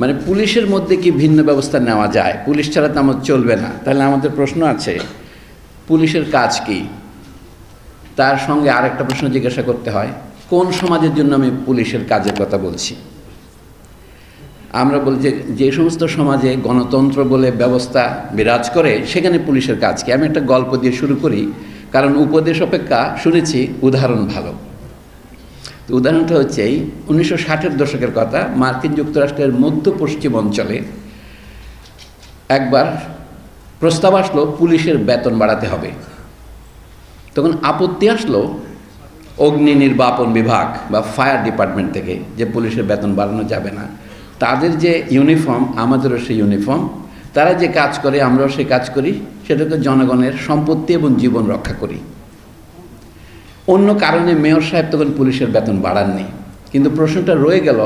মানে পুলিশের মধ্যে কি ভিন্ন ব্যবস্থা নেওয়া যায়? পুলিশ ছাড়া তো আমাদের চলবে না। তাহলে আমাদের প্রশ্ন আছে, পুলিশের কাজ কি? তার সঙ্গে আরেকটা প্রশ্ন জিজ্ঞাসা করতে হয়, কোন সমাজের জন্য আমি পুলিশের কাজের কথা বলছি? আমরা বলি যে সমস্ত সমাজে গণতন্ত্র বলে ব্যবস্থা বিরাজ করে সেখানে পুলিশের কাজ কি? আমি একটা গল্প দিয়ে শুরু করি, কারণ উপদেশ অপেক্ষা শুনেছি উদাহরণ ভালো। তো উদাহরণটা হচ্ছে এই 1960-এর দশকের কথা। মার্কিন যুক্তরাষ্ট্রের মধ্য পশ্চিম অঞ্চলে একবার প্রস্তাব আসলো পুলিশের বেতন বাড়াতে হবে। তখন আপত্তি আসলো অগ্নি নির্বাপন বিভাগ বা ফায়ার ডিপার্টমেন্ট থেকে, যে পুলিশের বেতন বাড়ানো যাবে না। তাদের যে ইউনিফর্ম, আমাদেরও সেই ইউনিফর্ম, তারা যে কাজ করে আমরাও সে কাজ করি, সেটাকে জনগণের সম্পত্তি এবং জীবন রক্ষা করি। অন্য কারণে মেয়র সাহেব তখন পুলিশের বেতন বাড়াননি। কিন্তু প্রশ্নটা রয়ে গেল,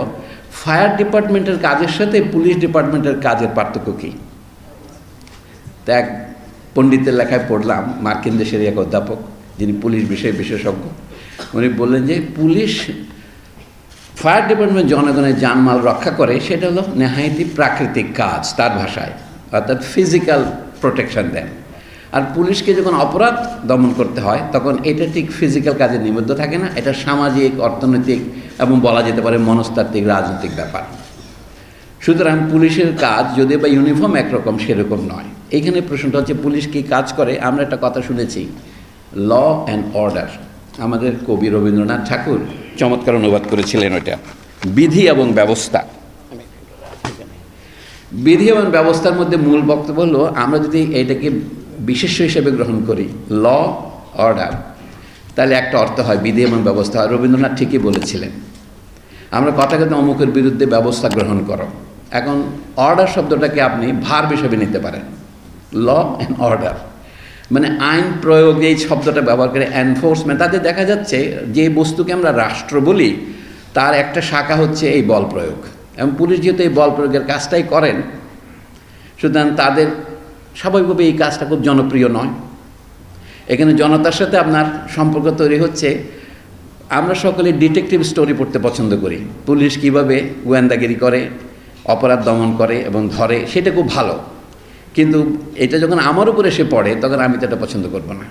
ফায়ার ডিপার্টমেন্টের কাজের সাথে পুলিশ ডিপার্টমেন্টের কাজের পার্থক্য কী? তা এক পণ্ডিতের লেখায় পড়লাম, মার্কিন দেশের এক অধ্যাপক যিনি পুলিশ বিষয়ে বিশেষজ্ঞ, উনি বললেন যে পুলিশ ফায়ার ডিপার্টমেন্ট জনগণের জানমাল রক্ষা করে, সেটা হলো নেহায়েতি প্রাকৃতিক কাজ, তার ভাষায়, অর্থাৎ ফিজিক্যাল প্রোটেকশন দেন। আর পুলিশকে যখন অপরাধ দমন করতে হয় তখন এটা ঠিক ফিজিক্যাল কাজে নিবদ্ধ থাকে না, এটা সামাজিক, অর্থনৈতিক এবং বলা যেতে পারে মনস্তাত্ত্বিক, রাজনৈতিক ব্যাপার। সুতরাং পুলিশের কাজ যদি বা ইউনিফর্ম একরকম, সেরকম নয়। এইখানে প্রশ্নটা হচ্ছে পুলিশ কী কাজ করে? আমরা একটা কথা শুনেছি, ল অ্যান্ড অর্ডার। আমাদের কবি রবীন্দ্রনাথ ঠাকুর চমৎকার অনুবাদ করেছিলেন ওইটা, বিধি এবং ব্যবস্থা। বিধি এবং ব্যবস্থার মধ্যে মূল বক্তব্য হলো, আমরা যদি এটাকে বিশেষ্য হিসেবে গ্রহণ করি, ল অর্ডার, তাহলে একটা অর্থ হয় বিধি এবং ব্যবস্থা। রবীন্দ্রনাথ ঠিকই বলেছিলেন, আমরা কথাগত অমুকের বিরুদ্ধে ব্যবস্থা গ্রহণ করো। এখন অর্ডার শব্দটাকে আপনি ভার্ব হিসেবে নিতে পারেন, ল অ্যান্ড অর্ডার, মানে আইন প্রয়োগ, এই শব্দটা ব্যবহার করে এনফোর্সমেন্ট। তাতে দেখা যাচ্ছে যে বস্তুকে আমরা রাষ্ট্র বলি তার একটা শাখা হচ্ছে এই বল প্রয়োগ, এবং পুলিশ যেহেতু এই বল প্রয়োগের কাজটাই করেন, সুতরাং তাদের স্বাভাবিকভাবে এই কাজটা খুব জনপ্রিয় নয়। এখানে জনতার সাথে আপনার সম্পর্ক তৈরি হচ্ছে। আমরা সকলে ডিটেকটিভ স্টোরি পড়তে পছন্দ করি, পুলিশ কীভাবে গোয়েন্দাগিরি করে, অপরাধ দমন করে এবং ধরে, সেটা খুব ভালো। কিন্তু এটা যখন আমার উপরে এসে পড়ে তখন আমি তো এটা পছন্দ করব না।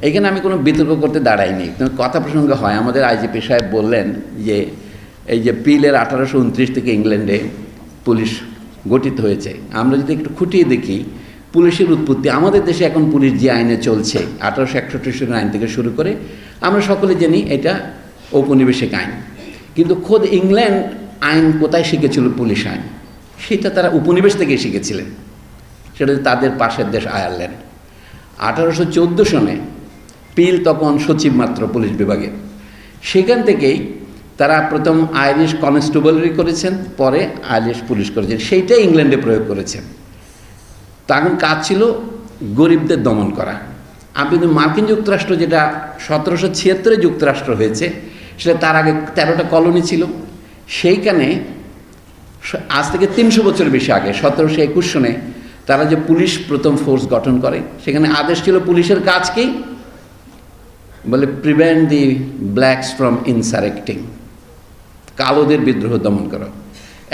এখানে আমি কোনো বিতর্ক করতে দাঁড়াইনি, কথা প্রসঙ্গ হয়। আমাদের আইজিপি সাহেব বললেন যে এই যে পিলের 1829 থেকে ইংল্যান্ডে পুলিশ গঠিত হয়েছে, আমরা যদি একটু খুঁটিয়ে দেখি পুলিশের উৎপত্তি, আমাদের দেশে এখন পুলিশ যে আইনে চলছে 1861 আইন থেকে শুরু করে, আমরা সকলে জানি এটা ঔপনিবেশিক আইন। কিন্তু খোদ ইংল্যান্ড আইন কোথায় শিখেছিল? পুলিশ আইন, সেটা তারা উপনিবেশ থেকেই শিখেছিলেন। সেটা তাদের পাশের দেশ আয়ারল্যান্ড। 1814 সনে পিল তখন সচিব মাত্র পুলিশ বিভাগের, সেখান থেকেই তারা প্রথম আইরিশ কনস্টেবলরি করেছেন, পরে আইরিশ পুলিশ করেছেন, সেইটাই ইংল্যান্ডে প্রয়োগ করেছেন। তখন কাজ ছিল গরিবদের দমন করা। আপনি কিন্তু মার্কিন যুক্তরাষ্ট্র, যেটা 1776 যুক্তরাষ্ট্র হয়েছে, সেটা তার আগে 13টা কলোনি ছিল। সেইখানে আজ থেকে 300 বছর বেশি আগে 1721 সনে তারা যে পুলিশ প্রথম ফোর্স গঠন করে, সেখানে আদেশ ছিল পুলিশের কাজ কি? বলে প্রিভেন্ট দি ব্ল্যাকস ফ্রম ইনসারেক্টিং, কালোদের বিদ্রোহ দমন করো।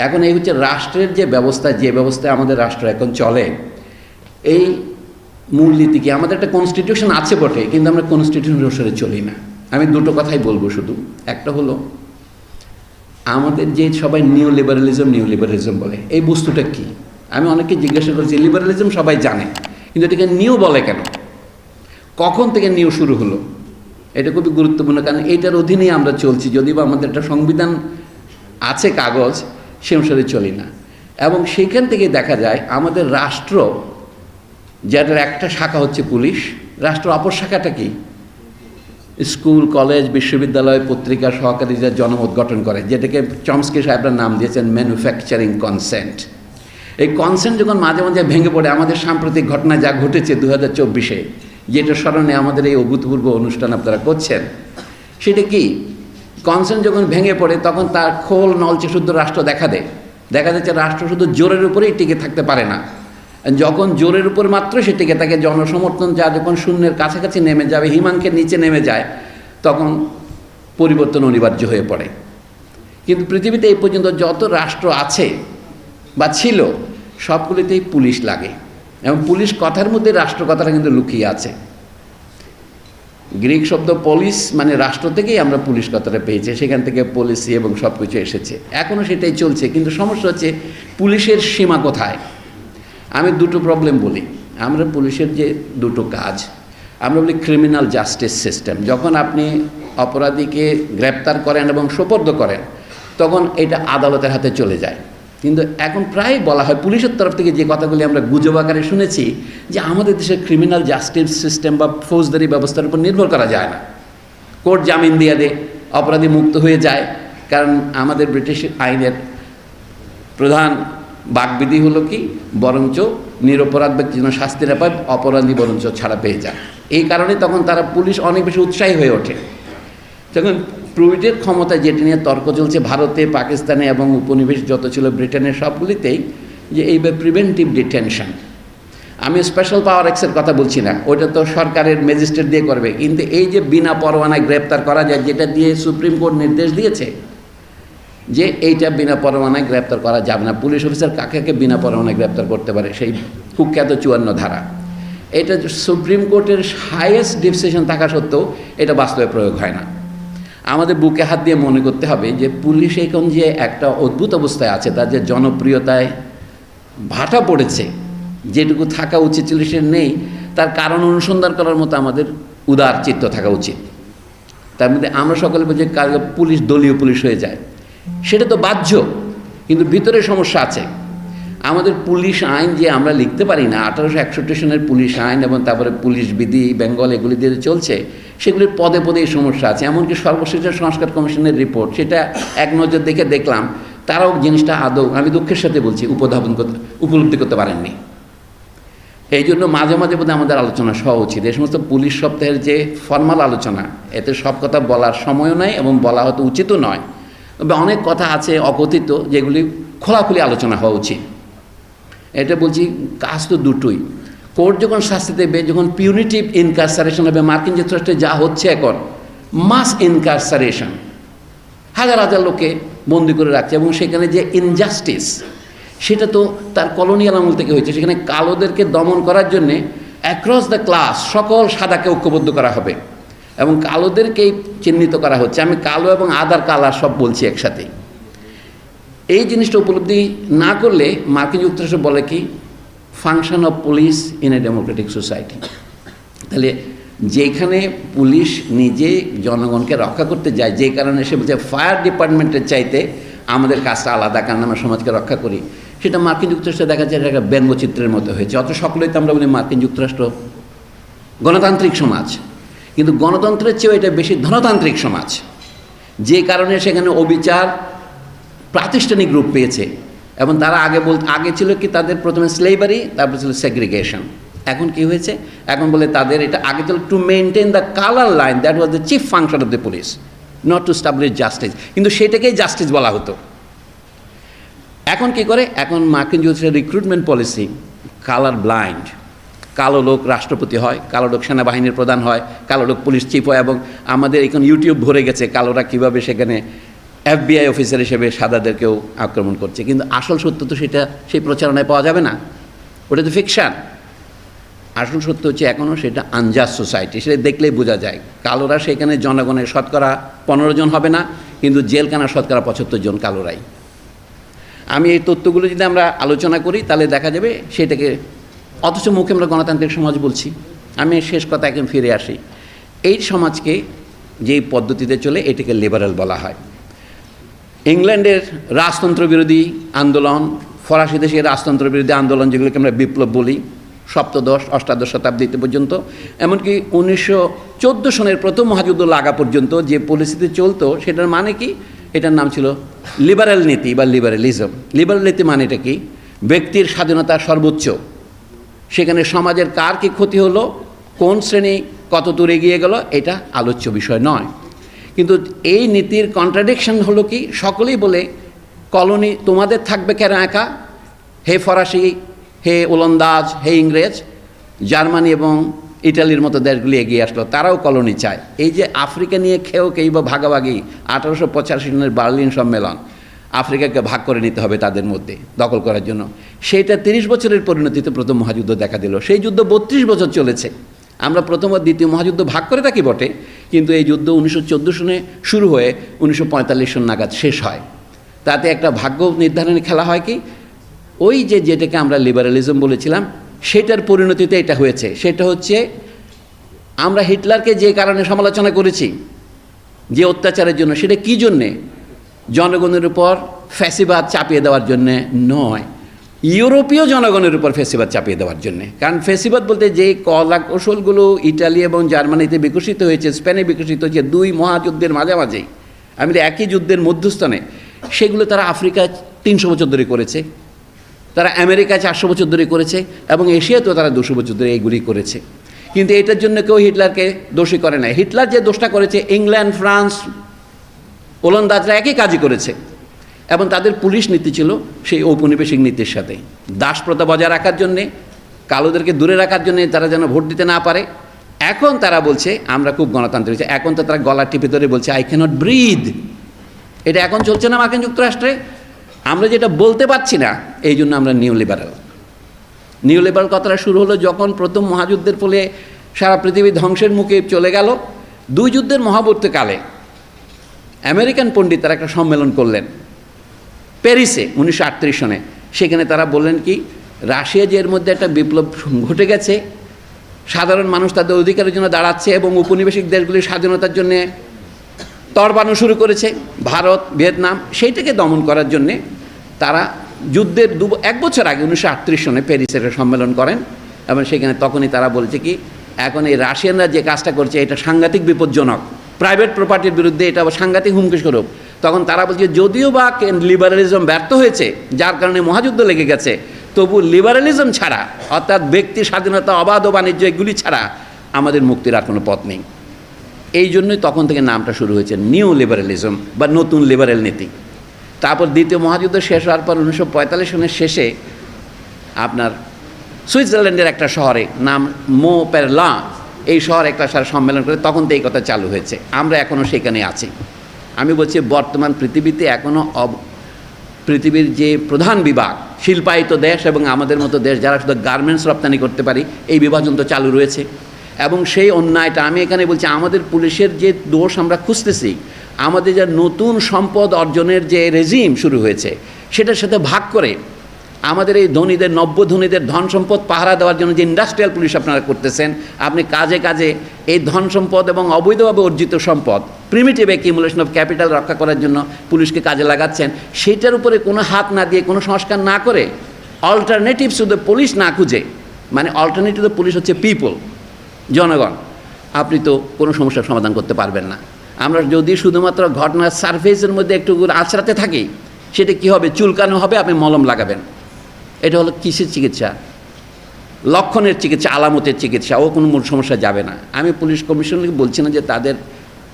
এখন এই হচ্ছে রাষ্ট্রের যে ব্যবস্থা, যে ব্যবস্থায় আমাদের রাষ্ট্র এখন চলে, এই মূলনীতি কি? আমাদের একটা কনস্টিটিউশন আছে বটে, কিন্তু আমরা কনস্টিটিউশন অনুসারে চলি না। আমি দুটো কথাই বলবো শুধু। একটা হলো আমাদের যে সবাই নিউ লিবারালিজম বলে, এই বস্তুটা কি? আমি অনেককে জিজ্ঞাসা করেছি, লিবারালিজম সবাই জানে, কিন্তু এটাকে নিউ বলে কেন? কখন থেকে নিউ শুরু হলো? এটা খুবই গুরুত্বপূর্ণ, কারণ এইটার অধীনেই আমরা চলছি। যদিও আমাদের একটা সংবিধান আছে কাগজ, সে অনুসারে চলি না। এবং সেইখান থেকে দেখা যায় আমাদের রাষ্ট্র, যেটার একটা শাখা হচ্ছে পুলিশ, রাষ্ট্র অপর শাখাটা কি? স্কুল, কলেজ, বিশ্ববিদ্যালয়, পত্রিকা, সহকারী যা জনমত গঠন করে, যেটাকে চমস্কি সাহেবরা নাম দিয়েছেন ম্যানুফ্যাকচারিং কনসেন্ট। এই কনসেন্ট যখন মাঝে মাঝে ভেঙে পড়ে, আমাদের সাম্প্রতিক ঘটনা যা ঘটেছে 2024-এ, যেটা স্মরণে আমাদের এই অভূতপূর্ব অনুষ্ঠান আপনারা করছেন, সেটা কি? কনসেন্ট যখন ভেঙে পড়ে তখন তার খোল নলচে শুদ্ধ রাষ্ট্র দেখা দেয়। দেখা যাচ্ছে রাষ্ট্র শুধু জোরের উপরেই টিকে থাকতে পারে না। যখন জোরের উপর মাত্র সে টিকে থাকে, জনসমর্থন যা যখন শূন্যের কাছাকাছি নেমে যাবে, হিমাঙ্কের নিচে নেমে যায়, তখন পরিবর্তন অনিবার্য হয়ে পড়ে। কিন্তু পৃথিবীতে এই পর্যন্ত যত রাষ্ট্র আছে, বা ছিল, সবগুলিতেই পুলিশ লাগে, এবং পুলিশ কথার মধ্যে রাষ্ট্র কথাটা কিন্তু লুকিয়ে আছে। গ্রিক শব্দ পলিস মানে রাষ্ট্র থেকেই আমরা পুলিশ কথাটা পেয়েছি, সেখান থেকে পলিসি এবং সব কিছু এসেছে, এখনও সেটাই চলছে। কিন্তু সমস্যা হচ্ছে পুলিশের সীমা কোথায়। আমি দুটো প্রবলেম বলি। আমরা পুলিশের যে দুটো কাজ, আমরা বলি ক্রিমিনাল জাস্টিস সিস্টেম। যখন আপনি অপরাধীকে গ্রেপ্তার করেন এবং সোপর্দ করেন, তখন এটা আদালতের হাতে চলে যায়। কিন্তু এখন প্রায় বলা হয় পুলিশের তরফ থেকে, যে কথাগুলি আমরা গুজব আকারে শুনেছি, যে আমাদের দেশের ক্রিমিনাল জাস্টিস সিস্টেম বা ফৌজদারি ব্যবস্থার উপর নির্ভর করা যায় না, কোর্ট জামিন দিয়ে দেয়, অপরাধী মুক্ত হয়ে যায়। কারণ আমাদের ব্রিটিশ আইনের প্রধান বাকবিধি হলো কি, বরঞ্চ নিরপরাধ ব্যক্তি যেন শাস্তি না পায়, অপরাধী বরঞ্চ ছাড়া পেয়ে যায়। এই কারণে তখন তারা পুলিশ অনেক বেশি উৎসাহী হয়ে ওঠে। তখন প্রুইটের ক্ষমতা, যেটি নিয়ে তর্ক চলছে ভারতে, পাকিস্তানে এবং উপনিবেশ যত ছিল ব্রিটেনের সবগুলিতেই, যে এই প্রিভেন্টিভ ডিটেনশন। আমি স্পেশাল পাওয়ার অ্যাক্টের কথা বলছি না, ওটা তো সরকারের ম্যাজিস্ট্রেট দিয়ে করবে। কিন্তু এই যে বিনা পরোয়ানায় গ্রেপ্তার করা যায়, যেটা দিয়ে সুপ্রিম কোর্ট নির্দেশ দিয়েছে যে এইটা বিনা পরোয়ানায় গ্রেপ্তার করা যাবে না, পুলিশ অফিসার কাকে কাকে বিনা পরোয়ানায় গ্রেপ্তার করতে পারে, সেই কুখ্যাত 54 ধারা। এটা সুপ্রিম কোর্টের হাইয়েস্ট ডিসিশন থাকা সত্ত্বেও এটা বাস্তবে প্রয়োগ হয় না। আমাদের বুকে হাত দিয়ে মনে করতে হবে যে পুলিশ এখন যে একটা অদ্ভুত অবস্থায় আছে, তার যে জনপ্রিয়তায় ভাটা পড়েছে, যেটুকু থাকা উচিত ছিল সে নেই, তার কারণ অনুসন্ধান করার মতো আমাদের উদার চিত্ত থাকা উচিত। তার মধ্যে আমরা সকলে বলছি পুলিশ দলীয় পুলিশ হয়ে যায়, সেটা তো বাহ্য, কিন্তু ভিতরে সমস্যা আছে। আমাদের পুলিশ আইন যে আমরা লিখতে পারি না, 1861 সনের পুলিশ আইন এবং তারপরে পুলিশ বিধি বেঙ্গল এগুলি দিয়ে চলছে, সেগুলির পদে পদে এই সমস্যা আছে। এমনকি সর্বশেষ সংস্কার কমিশনের রিপোর্ট, সেটা এক নজর দেখে দেখলাম তারাও জিনিসটা আদৌ, আমি দুঃখের সাথে বলছি, উপলব্ধি করতে পারেননি। এই জন্য মাঝে মাঝে বোধহয় আমাদের আলোচনা হওয়া উচিত। এই সমস্ত পুলিশ সপ্তাহের যে ফর্মাল আলোচনা, এতে সব কথা বলার সময়ও নয় এবং বলা হয়তো উচিতও নয়, তবে অনেক কথা আছে অকথিত, যেগুলি খোলাখুলি আলোচনা হওয়া উচিত। এটা বলছি, কাজ তো দুটোই। কোর্ট যখন শাস্তি দেবে, যখন পিউনিটিভ ইনকারসারেশন হবে, মার্কিন যুক্তরাষ্ট্রে যা হচ্ছে এখন, মাস ইনকারসারেশন, হাজার হাজার লোকে বন্দি করে রাখছে, এবং সেখানে যে ইনজাস্টিস, সেটা তো তার কলোনিয়াল আমল থেকে হয়েছে। সেখানে কালোদেরকে দমন করার জন্যে অ্যাক্রস দ্য ক্লাস সকল সাদাকে ঐক্যবদ্ধ করা হবে, এবং কালোদেরকেই চিহ্নিত করা হচ্ছে। আমি কালো এবং আদার কালার সব বলছি একসাথে। এই জিনিসটা উপলব্ধি না করলে মার্কিন যুক্তরাষ্ট্র বলে কি, function of police in a democratic society. তাহলে যেখানে পুলিশ নিজে জনগণকে রক্ষা করতে যায়, যে কারণে সে বলছে ফায়ার ডিপার্টমেন্টের চাইতে আমাদের কাজটা আলাদা, কারণ আমরা সমাজকে রক্ষা করি, সেটা মার্কিন যুক্তরাষ্ট্রে দেখা যায় একটা ব্যঙ্গচিত্রের মতো হয়েছে। অত সকলেই তো আমরা বলি মার্কিন যুক্তরাষ্ট্র গণতান্ত্রিক সমাজ, কিন্তু গণতন্ত্রের চেয়েও এটা বেশি ধনতান্ত্রিক সমাজ, যে কারণে সেখানে অবিচার প্রাতিষ্ঠানিক রূপ পেয়েছে। এবং তারা আগে ছিল কি, তাদের প্রথমে স্লেভারি, তারপর ছিল সেগ্রিগেশন। এখন কি হয়েছে, এখন বলে তাদের এটা আগে ছিল to maintain the colour line, that was the chief function of the police, not to establish justice. কিন্তু সেটাকেই জাস্টিস বলা হতো। এখন কি করে, এখন মার্কিন যুক্তরাষ্ট্রের রিক্রুটমেন্ট পলিসি কালার ব্লাইন্ড। কালো লোক রাষ্ট্রপতি হয়, কালো লোক সেনাবাহিনীর প্রধান হয়, কালো লোক পুলিশ চিফ হয়, এবং আমাদের এখন ইউটিউব ভরে গেছে কালোরা কীভাবে সেখানে FBI অফিসার হিসেবে সাদাদেরকেও আক্রমণ করছে। কিন্তু আসল সত্য তো সেটা সেই প্রচারণায় পাওয়া যাবে না, ওটা তো ফিকশান। আসল সত্য হচ্ছে এখনও সেটা আনজাস্ট সোসাইটি, সেটা দেখলেই বোঝা যায়। কালোরা সেখানে জনগণের শতকরা 15 জন হবে না, কিন্তু জেলখানার শতকরা 75 জন কালোরাই। আমি এই তথ্যগুলো যদি আমরা আলোচনা করি, তাহলে দেখা যাবে সেটাকে, অথচ মুখে আমরা গণতান্ত্রিক সমাজ বলছি। আমি শেষ কথা এখন ফিরে আসি। এই সমাজকে যেই পদ্ধতিতে চলে, এটাকে লিবারেল বলা হয়। ইংল্যান্ডের রাজতন্ত্র বিরোধী আন্দোলন, ফরাসি দেশের রাজতন্ত্র বিরোধী আন্দোলন, যেগুলোকে আমরা বিপ্লব বলি, 17, 18 শতাব্দীতে পর্যন্ত, এমনকি 1914 সনের প্রথম মহাযুদ্ধ লাগা পর্যন্ত যে পরিস্থিতি চলতো, সেটার মানে কি, এটার নাম ছিল লিবারেল নীতি বা লিবারেলিজম। লিবারেল নীতি মানে এটা কি, ব্যক্তির স্বাধীনতা সর্বোচ্চ, সেখানে সমাজের কার কী ক্ষতি হলো, কোন শ্রেণী কত দূর এগিয়ে গেল, এটা আলোচ্য বিষয় নয়। কিন্তু এই নীতির কন্ট্রাডিকশন হলো কি, সকলেই বলে কলোনি তোমাদের থাকবে কেন একা, হে ফরাসি, হে ওলন্দাজ, হে ইংরেজ, জার্মানি এবং ইটালির মতো দেশগুলি এগিয়ে আসলো, তারাও কলোনি চায়। এই যে আফ্রিকা নিয়ে খেয়েও কেই বা ভাগাভাগি, 1885 সনের বার্লিন সম্মেলন, আফ্রিকাকে ভাগ করে নিতে হবে তাদের মধ্যে দখল করার জন্য। সেইটা 30 বছরের পরিণতিতে প্রথম মহাযুদ্ধ দেখা দিল। সেই যুদ্ধ 32 বছর চলেছে। আমরা প্রথম ও দ্বিতীয় মহাযুদ্ধ ভাগ করে থাকি বটে, কিন্তু এই যুদ্ধ 1914 সনে শুরু হয়ে 1945 সন নাগাদ শেষ হয়। তাতে একটা ভাগ্য নির্ধারণের খেলা হয় কি, ওই যেটাকে আমরা লিবারালিজম বলেছিলাম সেটার পরিণতিতে এটা হয়েছে। সেটা হচ্ছে আমরা হিটলারকে যে কারণে সমালোচনা করেছি, যে অত্যাচারের জন্য, সেটা কী জন্যে? জনগণের উপর ফ্যাসিবাদ চাপিয়ে দেওয়ার জন্যে নয়, ইউরোপীয় জনগণের উপর ফ্যাসিবাদ চাপিয়ে দেওয়ার জন্যে। কারণ ফ্যাসিবাদ বলতে যে কলা কৌশলগুলো ইটালি এবং জার্মানিতে বিকশিত হয়েছে, স্পেনে বিকশিত হয়েছে 2 মহাযুদ্ধের মাঝামাঝি, আমি একই যুদ্ধের মধ্যস্থানে, সেগুলো তারা আফ্রিকায় 300 বছর ধরে করেছে, তারা আমেরিকায় 400 বছর ধরে করেছে, এবং এশিয়াতেও তারা 200 বছর ধরে এইগুলি করেছে। কিন্তু এটার জন্য কেউ হিটলারকে দোষী করে না। হিটলার যে দোষটা করেছে, ইংল্যান্ড, ফ্রান্স, ওলন্দাজরা একই কাজই করেছে, এবং তাদের পুলিশ নীতি ছিল সেই ঔপনিবেশিক নীতির সাথে। দাসপ্রথা বজায় রাখার জন্যে, কালোদেরকে দূরে রাখার জন্যে, তারা যেন ভোট দিতে না পারে। এখন তারা বলছে আমরা খুব গণতান্ত্রিক, এখন তো তারা গলা টিপে ধরে বলছে আই ক্যানট ব্রিথ। এটা এখন চলছে না মার্কিন যুক্তরাষ্ট্রে। আমরা যেটা বলতে পারছি না, এই জন্য আমরা নিউ লিবারাল কথাটা শুরু হলো যখন প্রথম মহাযুদ্ধের ফলে সারা পৃথিবী ধ্বংসের মুখে চলে গেল। 2 যুদ্ধের মহাবর্তীকালে আমেরিকান পণ্ডিতরা একটা সম্মেলন করলেন প্যারিসে 1938 সনে। সেখানে তারা বললেন কি, রাশিয়া যে এর মধ্যে একটা বিপ্লব ঘটে গেছে, সাধারণ মানুষ তাদের অধিকারের জন্য দাঁড়াচ্ছে এবং উপনিবেশিক দেশগুলির স্বাধীনতার জন্যে তরবানো শুরু করেছে, ভারত, ভিয়েতনাম, সেইটাকে দমন করার জন্যে তারা যুদ্ধের 1 বছর আগে 1938 সনে প্যারিসে একটা সম্মেলন করেন। এবং সেখানে তখনই তারা বলেছে কি, এখন এই রাশিয়ানরা যে কাজটা করছে এটা সাংঘাতিক বিপজ্জনক, প্রাইভেট প্রপার্টির বিরুদ্ধে এটা সাংঘাতিক হুমকি স্বরূপ। তখন তারা বলছে যদিও বা লিবারালিজম ব্যর্থ হয়েছে, যার কারণে মহাযুদ্ধ লেগে গেছে, তবু লিবারালিজম ছাড়া, অর্থাৎ ব্যক্তি স্বাধীনতা, অবাধ বাণিজ্য, এগুলি ছাড়া আমাদের মুক্তির আর কোনো পথ নেই। এই জন্যই তখন থেকে নামটা শুরু হয়েছে নিউ লিবারালিজম বা নতুন লিবারেল নীতি। তারপর দ্বিতীয় মহাযুদ্ধ শেষ হওয়ার পর 1945 সনের শেষে আপনার সুইজারল্যান্ডের একটা শহরে নাম মোপেরলা, এই শহরে একটা সম্মেলন করে তখন তো এই কথা চালু হয়েছে। আমরা এখনও সেখানে আছি। আমি বলছি বর্তমান পৃথিবীতে এখনও পৃথিবীর যে প্রধান বিভাগ, শিল্পায়িত দেশ এবং আমাদের মতো দেশ যারা শুধু গার্মেন্টস রপ্তানি করতে পারি, এই বিভাজন তো চালু রয়েছে। এবং সেই অন্যায়টা আমি এখানে বলছি, আমাদের পুলিশের যে দোষ আমরা খুঁজতেছি, আমাদের যে নতুন সম্পদ অর্জনের যে রেজিম শুরু হয়েছে, সেটার সাথে ভাগ করে আমাদের এই ধনীদের, নব্য ধনীদের ধন সম্পদ পাহারা দেওয়ার জন্য যে ইন্ডাস্ট্রিয়াল পুলিশ আপনারা করতেছেন, আপনি কাজে কাজে এই ধন সম্পদ এবং অবৈধভাবে অর্জিত সম্পদ, প্রিমিটিভ অ্যাকিউমুলেশন অফ ক্যাপিটাল রক্ষা করার জন্য পুলিশকে কাজে লাগাচ্ছেন। সেইটার উপরে কোনো হাত না দিয়ে, কোনো সংস্কার না করে, অল্টারনেটিভস টু দ্য পুলিশ না খুঁজে, মানে অল্টারনেটিভ টু দ্য পুলিশ হচ্ছে পিপল, জনগণ, আপনি তো কোনো সমস্যার সমাধান করতে পারবেন না। আমরা যদি শুধুমাত্র ঘটনার সারফেসের মধ্যে একটু আঁচড়াতে থাকি, সেটা কী হবে? চুলকানো হবে, আপনি মলম লাগাবেন। এটা হলো কিসের চিকিৎসা? লক্ষণের চিকিৎসা, আলামতের চিকিৎসা। ও কোনো মূল সমস্যা যাবে না। আমি পুলিশ কমিশনকে বলছি না যে তাদের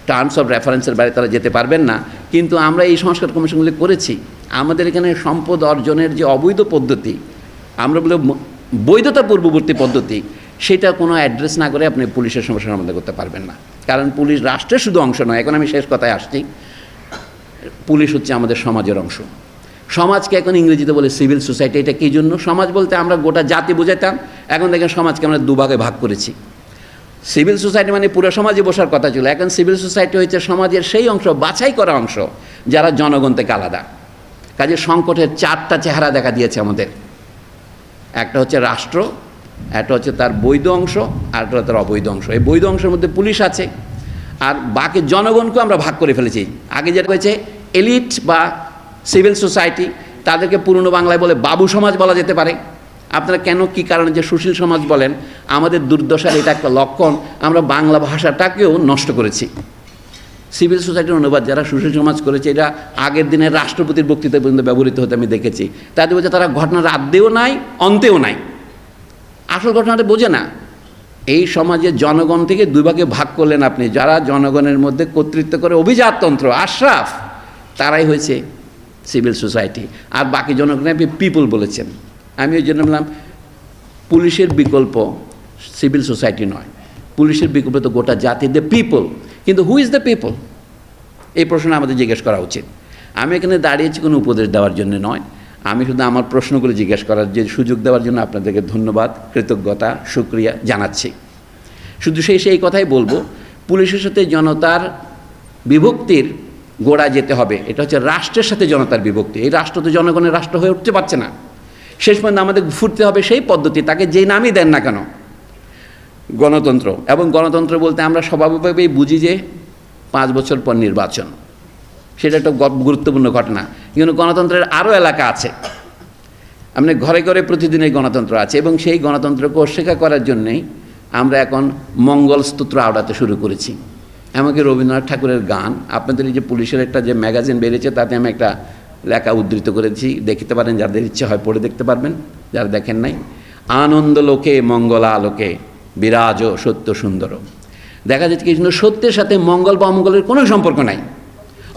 টার্মস অফ রেফারেন্সের বাইরে তারা যেতে পারবেন না, কিন্তু আমরা এই সংস্কার কমিশনগুলি করেছি। আমাদের এখানে সম্পদ অর্জনের যে অবৈধ পদ্ধতি, আমরা বলে বৈধতা পূর্ববর্তী পদ্ধতি, সেটা কোনো অ্যাড্রেস না করে আপনি পুলিশের সমস্যার সমাধান করতে পারবেন না। কারণ পুলিশ রাষ্ট্রের শুধু অংশ নয়। এখন আমি শেষ কথায় আসছি, পুলিশ হচ্ছে আমাদের সমাজের অংশ। সমাজকে এখন ইংরেজিতে বলে সিভিল সোসাইটি। এটা কী জন্য? সমাজ বলতে আমরা গোটা জাতি বোঝাতাম, এখন দেখেন সমাজকে আমরা 2 ভাগে ভাগ করেছি। সিভিল সোসাইটি মানে পুরো সমাজে বসার কথা ছিল, এখন সিভিল সোসাইটি হচ্ছে সমাজের সেই অংশ, বাছাই করা অংশ, যারা জনগণ থেকে আলাদা। কাজে সংকটের 4টা চেহারা দেখা দিয়েছে আমাদের। একটা হচ্ছে রাষ্ট্র, একটা হচ্ছে তার বৈধ অংশ, আর একটা তার অবৈধ অংশ। এই বৈধ অংশের মধ্যে পুলিশ আছে, আর বাকি জনগণকেও আমরা ভাগ করে ফেলেছি। আগে যেটা হয়েছে এলিট বা সিভিল সোসাইটি, তাদেরকে পুরনো বাংলায় বলে বাবু সমাজ বলা যেতে পারে। আপনারা কেন, কী কারণে যে সুশীল সমাজ বলেন, আমাদের দুর্দশার এটা একটা লক্ষণ, আমরা বাংলা ভাষাটাকেও নষ্ট করেছি। সিভিল সোসাইটির অনুবাদ যারা সুশীল সমাজ করেছে, এটা আগের দিনের রাষ্ট্রপতির বক্তৃতা পর্যন্ত ব্যবহৃত হতে আমি দেখেছি। তাদের বলছে তারা ঘটনার আদ্যেও নাই, অন্তেও নাই, আসল ঘটনাটা বোঝে না। এই সমাজের জনগণ থেকে 2 ভাগে ভাগ করলেন আপনি। যারা জনগণের মধ্যে কর্তৃত্ব করে অভিজাততন্ত্র, আশরাফ, তারাই হয়েছে সিভিল সোসাইটি, আর বাকি জনগণকে আপনি পিপল বলেছেন। আমি ওই জন্য বললাম পুলিশের বিকল্প সিভিল সোসাইটি নয়, পুলিশের বিকল্প তো গোটা জাতি, দ্য পিপল। কিন্তু হু ইজ দ্য পিপল? এই প্রশ্ন আমাদের জিজ্ঞেস করা উচিত। আমি এখানে দাঁড়িয়েছি কোনো উপদেশ দেওয়ার জন্য নয়, আমি শুধু আমার প্রশ্নগুলো জিজ্ঞেস করার যে সুযোগ দেওয়ার জন্য আপনাদেরকে ধন্যবাদ, কৃতজ্ঞতা, শুকরিয়া জানাচ্ছি। শুধু সেই কথাই বলবো, পুলিশের সাথে জনতার বিভক্তির গোড়া যেতে হবে। এটা হচ্ছে রাষ্ট্রের সাথে জনতার বিভক্তি। এই রাষ্ট্র তো জনগণের রাষ্ট্র হয়ে উঠতে পারছে না। শেষ পর্যন্ত আমাদের ফুটতে হবে সেই পদ্ধতি, তাকে যেই নামই দেন না কেন, গণতন্ত্র। এবং গণতন্ত্র বলতে আমরা স্বাভাবিকভাবেই বুঝি যে 5 বছর পর নির্বাচন, সেটা একটা গুরুত্বপূর্ণ ঘটনা। কিন্তু গণতন্ত্রের আরও এলাকা আছে, আপনি ঘরে ঘরে প্রতিদিনই গণতন্ত্র আছে, এবং সেই গণতন্ত্রকে অস্বীকার করার জন্যেই আমরা এখন মঙ্গলস্তোত্র আওড়াতে শুরু করেছি। এমনকি রবীন্দ্রনাথ ঠাকুরের গান, আপনাদের এই যে পুলিশের একটা যে ম্যাগাজিন বেরিয়েছে তাতে আমি একটা লেখা উদ্ধৃত করেছি, দেখতে পারেন, যাদের ইচ্ছে হয় পড়ে দেখতে পারবেন, যারা দেখেন নাই। আনন্দ লোকে মঙ্গলা আলোকে বিরাজ সত্য সুন্দর। দেখা যাচ্ছে কি, কিন্তু সত্যের সাথে মঙ্গল বা অমঙ্গলের কোনো সম্পর্ক নাই,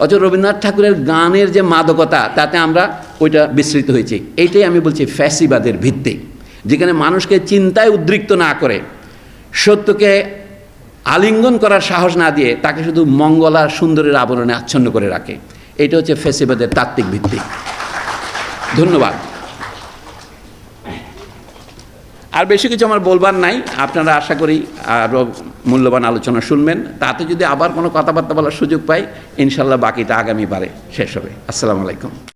অথচ রবীন্দ্রনাথ ঠাকুরের গানের যে মাদকতা তাতে আমরা ওইটা বিস্মৃত হয়েছি। এইটাই আমি বলছি ফ্যাসিবাদের ভিত্তি, যেখানে মানুষকে চিন্তায় উদ্রিক্ত না করে, সত্যকে আলিঙ্গন করার সাহস না দিয়ে তাকে শুধু মঙ্গল আর সুন্দরের আবরণে আচ্ছন্ন করে রাখে। এটা হচ্ছে ফ্যাসিবাদের তাত্ত্বিক ভিত্তি। ধন্যবাদ। আর বেশি কিছু আমার বলবার নাই, আপনারা আশা করি আরও মূল্যবান আলোচনা শুনবেন। তাতে যদি আবার কোনো কথাবার্তা বলার সুযোগ পাই, ইনশাল্লাহ বাকিটা আগামীবারে শেষ হবে। আসসালামু আলাইকুম।